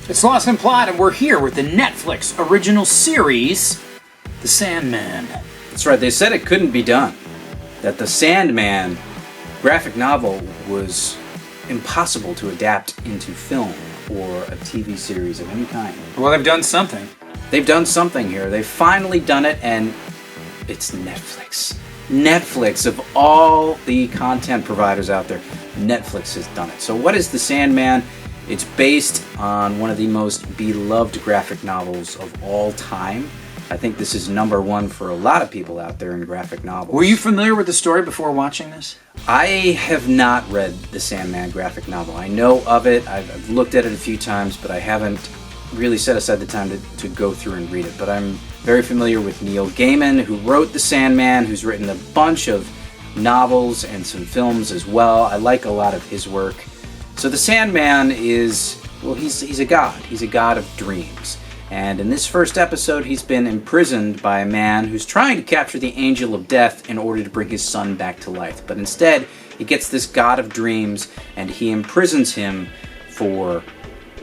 It's Lost in Plot, and we're here with the Netflix original series, The Sandman. That's right, they said it couldn't be done. That the Sandman graphic novel was impossible to adapt into film or a TV series of any kind. Well, they've done something. They've done something here. They've finally done it, and it's Netflix. Netflix, of all the content providers out there, Netflix has done it. So what is The Sandman? It's based on one of the most beloved graphic novels of all time. I think this is number one for a lot of people out there in graphic novels. Were you familiar with the story before watching this? I have not read the Sandman graphic novel. I know of it. I've looked at it a few times, but I haven't really set aside the time to go through and read it. But I'm very familiar with Neil Gaiman, who wrote The Sandman, who's written a bunch of novels and some films as well. I like a lot of his work. So the Sandman is, well, he's a god. He's a god of dreams. And in this first episode, he's been imprisoned by a man who's trying to capture the Angel of Death in order to bring his son back to life. But instead, he gets this god of dreams, and he imprisons him for,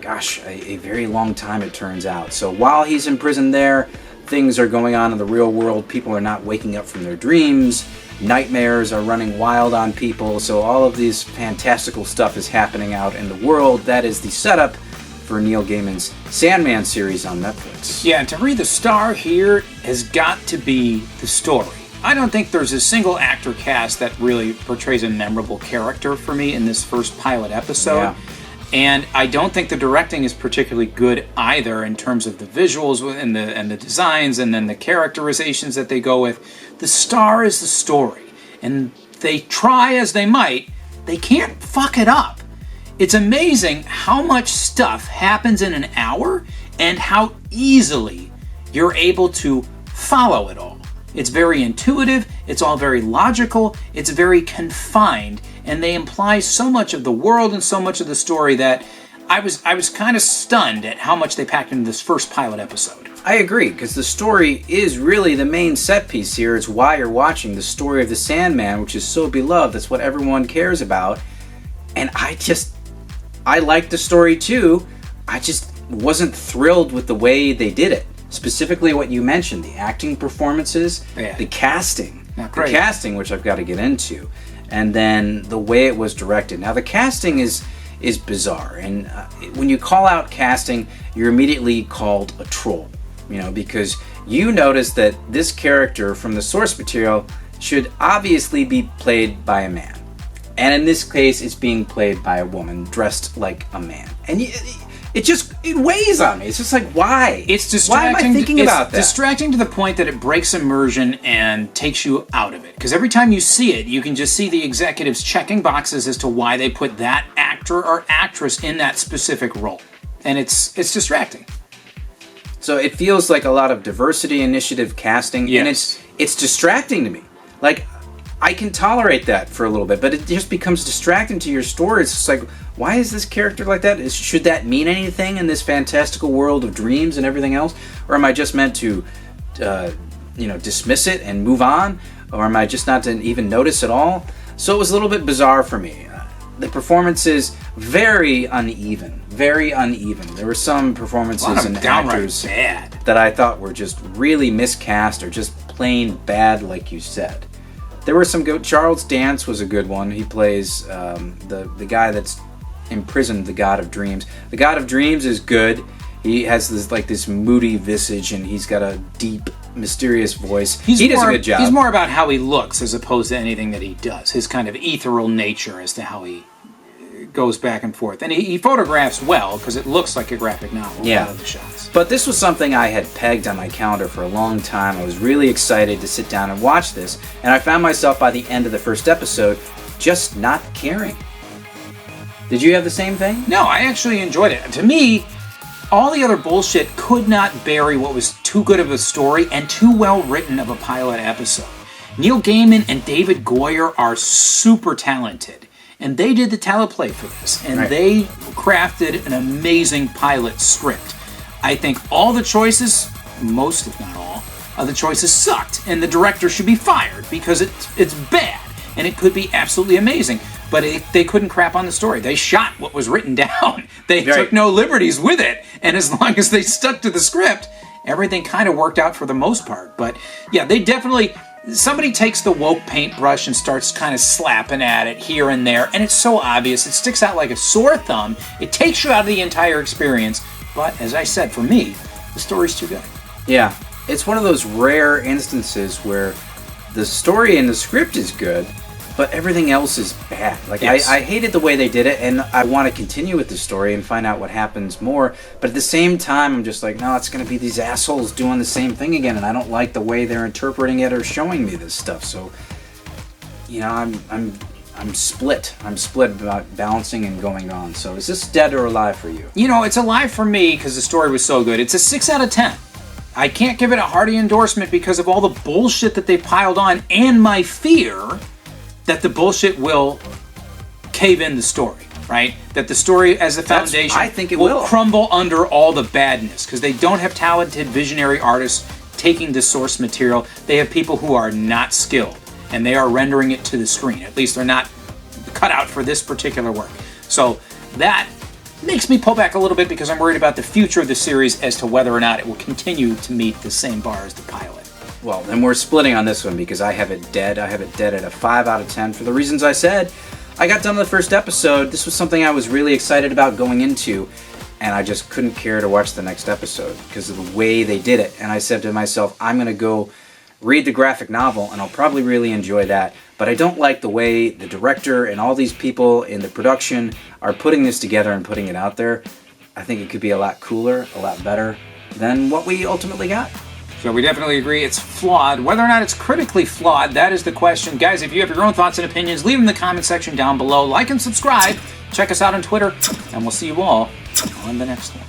a very long time, it turns out. So while he's imprisoned there, things are going on in the real world. People are not waking up from their dreams. Nightmares are running wild on people. So all of this fantastical stuff is happening out in the world. That is the setup for Neil Gaiman's Sandman series on Netflix. Yeah, and to read the star here has got to be the story. I don't think there's a single actor cast that really portrays a memorable character for me in this first pilot episode. Yeah. And I don't think the directing is particularly good either in terms of the visuals and the designs and then the characterizations that they go with. The star is the story. And they try as they might, they can't fuck it up. It's amazing how much stuff happens in an hour and how easily you're able to follow it all. It's very intuitive, it's all very logical, it's very confined, and they imply so much of the world and so much of the story that I was kind of stunned at how much they packed into this first pilot episode. I agree, because the story is really the main set piece here. It's why you're watching the story of the Sandman, which is so beloved. That's what everyone cares about. And I liked the story too. I just wasn't thrilled with the way they did it. Specifically what you mentioned, the acting performances, the casting. Not great. The casting, which I've got to get into. And then the way it was directed. Now the casting is bizarre. And when you call out casting, you're immediately called a troll. Because you notice that this character from the source material should obviously be played by a man. And in this case, it's being played by a woman dressed like a man. And it weighs on me. It's just like, why? It's distracting. Why am I thinking about that? It's distracting to the point that it breaks immersion and takes you out of it. Because every time you see it, you can just see the executives checking boxes as to why they put that actor or actress in that specific role. And it's distracting. So it feels like a lot of diversity initiative casting. Yes. And it's distracting to me. Like, I can tolerate that for a little bit, but it just becomes distracting to your story. It's just like, why is this character like that? Should that mean anything in this fantastical world of dreams and everything else? Or am I just meant to, dismiss it and move on? Or am I just not to even notice at all? So it was a little bit bizarre for me. The performances, very uneven. Very uneven. There were some performances and actors that I thought were just really miscast or just plain bad, like you said. There were some good. Charles Dance was a good one. He plays the guy that's imprisoned the God of Dreams. The God of Dreams is good. He has this moody visage, and he's got a deep, mysterious voice. He does a good job. He's more about how he looks as opposed to anything that he does. His kind of ethereal nature as to how he goes back and forth. And he photographs well because it looks like a graphic novel. Yeah. A lot of the shots. But this was something I had pegged on my calendar for a long time. I was really excited to sit down and watch this. And I found myself by the end of the first episode just not caring. Did you have the same thing? No, I actually enjoyed it. To me, all the other bullshit could not bury what was too good of a story and too well written of a pilot episode. Neil Gaiman and David Goyer are super talented. And they did the teleplay for this. And they crafted an amazing pilot script. I think all the choices, most if not all, the choices sucked and the director should be fired because it's bad and it could be absolutely amazing. But they couldn't crap on the story. They shot what was written down. They took no liberties with it. And as long as they stuck to the script, everything kind of worked out for the most part. But yeah, they definitely... Somebody takes the woke paintbrush and starts kind of slapping at it here and there, and it's so obvious. It sticks out like a sore thumb. It takes you out of the entire experience. But as I said, for me, the story's too good. Yeah, it's one of those rare instances where the story and the script is good, but everything else is bad. Like, yes. I hated the way they did it, and I want to continue with the story and find out what happens more. But at the same time, I'm just like, no, it's going to be these assholes doing the same thing again, and I don't like the way they're interpreting it or showing me this stuff. So, you know, I'm split. I'm split about balancing and going on. So is this dead or alive for you? You know, it's alive for me because the story was so good. It's a 6 out of 10. I can't give it a hearty endorsement because of all the bullshit that they piled on and my fear that the bullshit will cave in the story, right? That the story as a foundation I think it will crumble under all the badness because they don't have talented visionary artists taking the source material. They have people who are not skilled and they are rendering it to the screen. At least they're not cut out for this particular work. So that makes me pull back a little bit because I'm worried about the future of the series as to whether or not it will continue to meet the same bar as the pilot. Well, then we're splitting on this one because I have it dead. I have it dead at a 5 out of 10 for the reasons I said. I got done with the first episode. This was something I was really excited about going into, and I just couldn't care to watch the next episode because of the way they did it. And I said to myself, I'm going to go read the graphic novel, and I'll probably really enjoy that. But I don't like the way the director and all these people in the production are putting this together and putting it out there. I think it could be a lot cooler, a lot better than what we ultimately got. So we definitely agree it's flawed. Whether or not it's critically flawed, that is the question. Guys, if you have your own thoughts and opinions, leave them in the comment section down below. Like and subscribe. Check us out on Twitter, and we'll see you all on the next one.